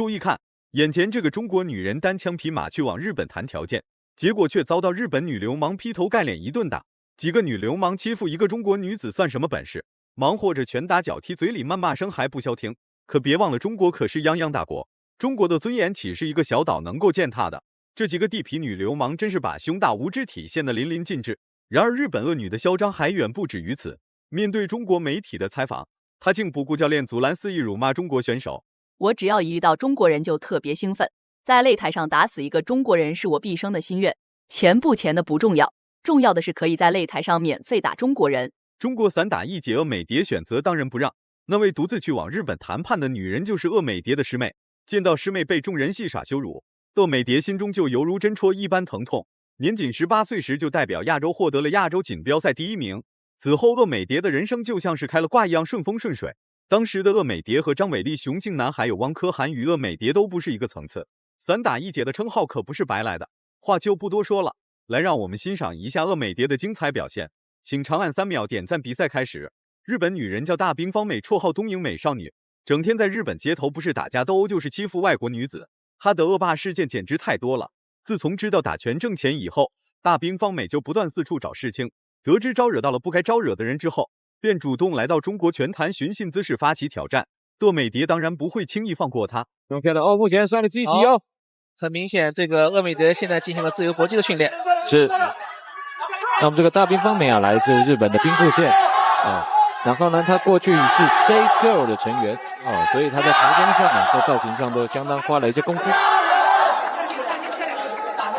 注意看，眼前这个中国女人单枪匹马去往日本谈条件，结果却遭到日本女流氓劈头盖脸一顿打。几个女流氓欺负一个中国女子算什么本事？忙活着拳打脚踢，嘴里谩骂声还不消停。可别忘了，中国可是泱泱大国，中国的尊严岂是一个小岛能够践踏的？这几个地痞女流氓真是把胸大无知体现得淋漓尽致。然而日本恶女的嚣张还远不止于此。面对中国媒体的采访，她竟不顾教练祖兰肆意辱骂中国选手。我只要一遇到中国人就特别兴奋，在擂台上打死一个中国人是我毕生的心愿。钱不钱的不重要，重要的是可以在擂台上免费打中国人。中国散打一姐鄂美蝶选择当仁不让，那位独自去往日本谈判的女人就是鄂美蝶的师妹。见到师妹被众人戏耍羞辱，鄂美蝶心中就犹如针戳一般疼痛。年仅18岁时就代表亚洲获得了亚洲锦标赛第1名。此后鄂美蝶的人生就像是开了挂一样顺风顺水。当时的鄂美蝶和张伟丽、熊静南还有汪柯涵与鄂美蝶都不是一个层次，散打一姐的称号可不是白来的。话就不多说了，来让我们欣赏一下鄂美蝶的精彩表现。请长按3秒点赞。比赛开始。日本女人叫大滨方美，绰号东瀛美少女，整天在日本街头不是打架斗殴就是欺负外国女子，她的恶霸事件简直太多了。自从知道打拳挣钱以后，大滨方美就不断四处找事情，得知招惹到了不该招惹的人之后，便主动来到中国拳坛寻衅滋事，发起挑战。鄂美蝶当然不会轻易放过他。中漂的目前算了积极哦。很明显，这个鄂美蝶现在进行了自由搏击的训练。是。那么这个大滨方美啊，来自日本的兵库县啊，然后呢，她过去是 J Girl 的成员啊，所以她在服装上啊，在造型上都相当花了一些功夫。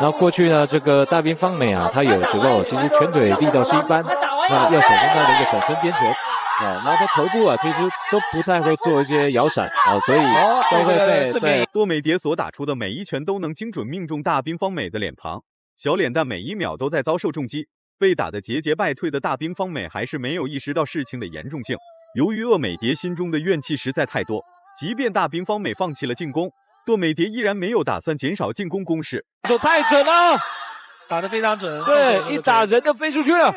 然后过去呢，这个大滨方美啊，她有时候其实拳腿力道是一般，那要小心她的一个转身边拳啊，然后她头部啊，其实都不太会做一些摇闪啊，所以都会被鄂美蝶所打出的每一拳都能精准命中大滨方美的脸庞，小脸蛋每一秒都在遭受重击。被打得节节败退的大滨方美还是没有意识到事情的严重性。由于鄂美蝶心中的怨气实在太多，即便大滨方美放弃了进攻，鄂美蝶依然没有打算减少进攻攻势。手太准了，打得非常准。对，一打人就飞出去了。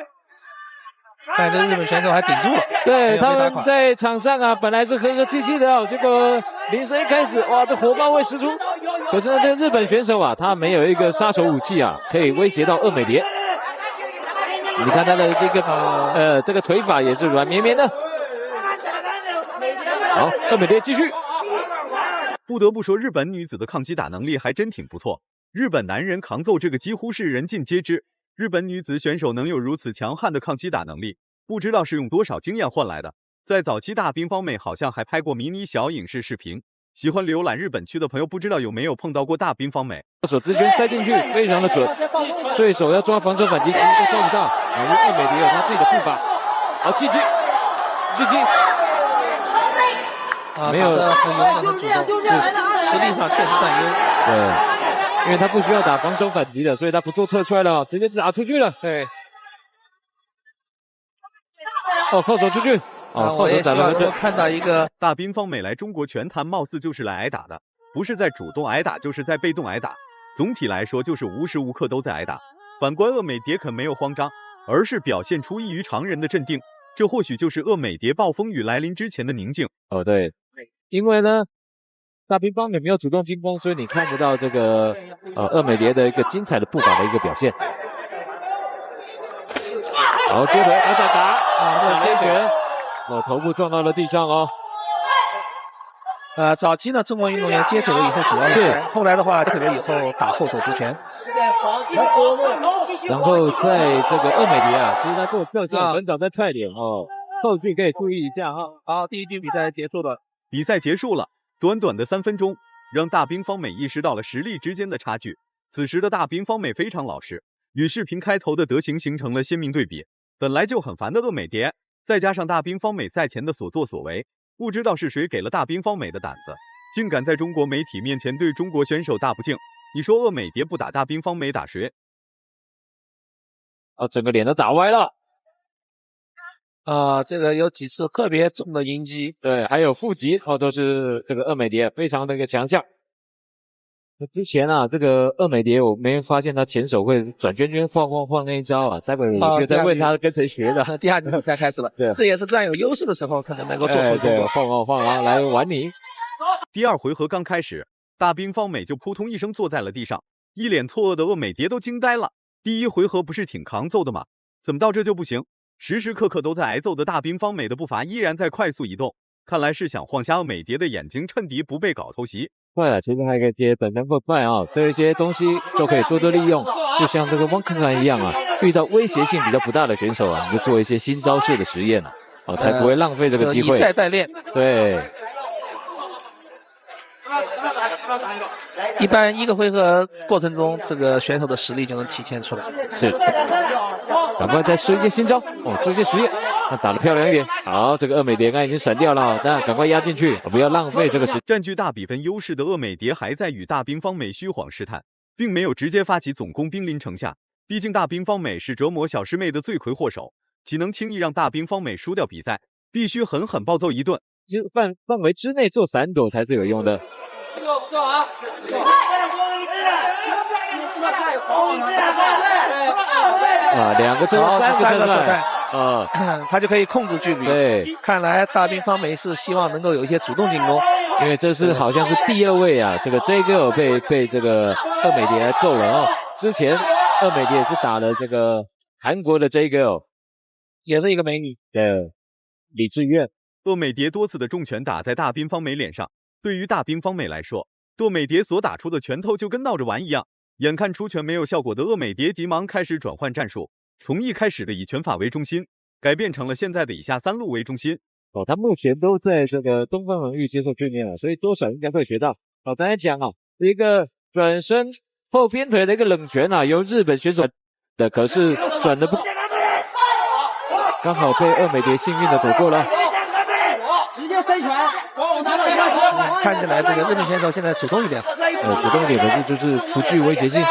但这日本选手还顶住了。对，他们在场上啊，本来是和和气气的哦，结果铃声一开始，哇，这火爆味十足。可是呢，这个日本选手啊，他没有一个杀手武器啊，可以威胁到鄂美蝶。你看他的这个腿法也是软绵绵的。好，鄂美蝶继续。不得不说，日本女子的抗击打能力还真挺不错。日本男人抗揍这个几乎是人尽皆知，日本女子选手能有如此强悍的抗击打能力，不知道是用多少经验换来的。在早期，大滨方美好像还拍过迷你小影视视频。喜欢浏览日本区的朋友，不知道有没有碰到过大滨方美？手直拳塞进去，非常的准。对手要抓防守反击，其实都抓不到。因为鄂美蝶有他自己的步伐。好，细击，没有很勇敢的主动，实力上确实占优。对，因为他不需要打防守反击的，所以他不做侧踹了，直接打出去了。对。哦，后手出去。我也希望能够看到一个大滨方美来中国拳坛，貌似就是来挨打的，不是在主动挨打，就是在被动挨打。总体来说，就是无时无刻都在挨打。反观鄂美蝶可没有慌张，而是表现出异于常人的镇定。这或许就是鄂美蝶暴风雨来临之前的宁静。哦，对，因为呢，大滨方美没有主动进攻，所以你看不到这个鄂美蝶的一个精彩的步伐的一个表现。好，接腿，再打，打了一拳。头部撞到了地上哦。早期呢，中国运动员接腿了以后主要是，后来的话接腿了以后打后手直拳。然后在这个鄂美蝶啊，其实他做侧向很早在踹脸哦，后续可以注意一下哈。好，第一局比赛结束了。比赛结束了，短短的3分钟，让大滨方美意识到了实力之间的差距。此时的大滨方美非常老实，与视频开头的德行形成了鲜明对比。本来就很烦的鄂美蝶，再加上大滨方美赛前的所作所为，不知道是谁给了大滨方美的胆子，竟敢在中国媒体面前对中国选手大不敬。你说鄂美蝶不打大滨方美打谁？整个脸都打歪了。这个有几次特别重的迎击，对，还有负击都是这个鄂美蝶非常的一个强项。那之前啊，这个鄂美蝶我没发现他前手会转圈圈晃那一招啊，待会我就在问他跟谁学的。第二局比赛开始了，对，这也是占有优势的时候可能能够做出的动作。对，晃啊，来玩你。第2回合刚开始，大兵方美就扑通一声坐在了地上，一脸错愕的鄂美蝶都惊呆了。第一回合不是挺抗揍的吗？怎么到这就不行？时时刻刻都在挨揍的大兵方美的步伐依然在快速移动，看来是想晃瞎鄂美蝶的眼睛，趁敌不备搞偷袭。快了，其实还有一个接本能不快啊，这些东西都可以多多利用，就像这个汪肯兰一样啊，遇到威胁性比较不大的选手啊，你就做一些新招式的实验啊，才不会浪费这个机会。以赛代练。对。一般一个回合过程中，这个选手的实力就能体现出来。是，赶快再试一些新招哦，做一些实验，那打得漂亮一点。好，这个鄂美蝶刚才已经闪掉了，那赶快压进去，不要浪费这个时间。占据大比分优势的鄂美蝶还在与大兵方美虚晃试探，并没有直接发起总攻兵临城下。毕竟大兵方美是折磨小师妹的罪魁祸首，岂能轻易让大兵方美输掉比赛？必须狠狠暴揍一顿。其实范围之内做闪躲才是有用的。啊，两个车，三个车赛，他就可以控制距离。对，看来大兵方美是希望能够有一些主动进攻，因为这是好像是第二位啊，这个 J Girl 被这个鄂美蝶揍了哦。之前鄂美蝶也是打了这个韩国的 J Girl， 也是一个美女。对，李智苑。鄂美蝶多次的重拳打在大兵方美脸上，对于大兵方美来说，鄂美蝶所打出的拳头就跟闹着玩一样。眼看出拳没有效果的鄂美蝶急忙开始转换战术，从一开始的以拳法为中心，改变成了现在的以下三路为中心。哦，他目前都在这个东方恒域接受训练了，所以多少应该会学到。刚才讲啊，一个转身后边腿的一个冷拳啊，由日本选手的，可是转的不，刚好被鄂美蝶幸运的躲过了。直接飞拳，看起来这个日本选手现在主动一点，主动一点，可是就是不具威胁性，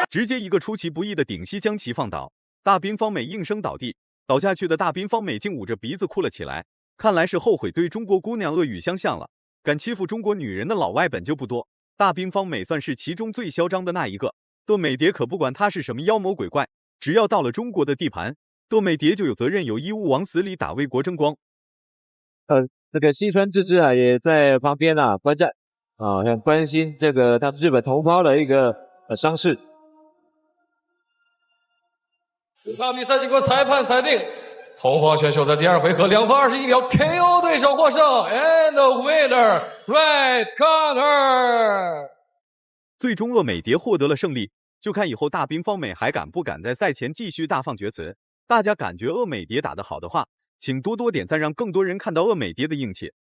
直接一个出其不意的顶膝将其放倒，大兵方美应声倒地，倒下去的大兵方美竟捂着鼻子哭了起来，看来是后悔对中国姑娘恶语相向了。敢欺负中国女人的老外本就不多，大兵方美算是其中最嚣张的那一个。鄂美蝶可不管他是什么妖魔鬼怪，只要到了中国的地盘，鄂美蝶就有责任有义务往死里打，为国争光。这个西川智之啊也在旁边啊观战啊，很关心这个他日本同胞的一个伤势。本场比赛经过裁判裁定，红花选手在第二回合2分21秒 KO 对手获胜 ，and the winner red corner。最终鄂美蝶获得了胜利，就看以后大兵方美还敢不敢在赛前继续大放厥词。大家感觉鄂美蝶打得好的话，请多多点赞，让更多人看到鄂美蝶的硬气。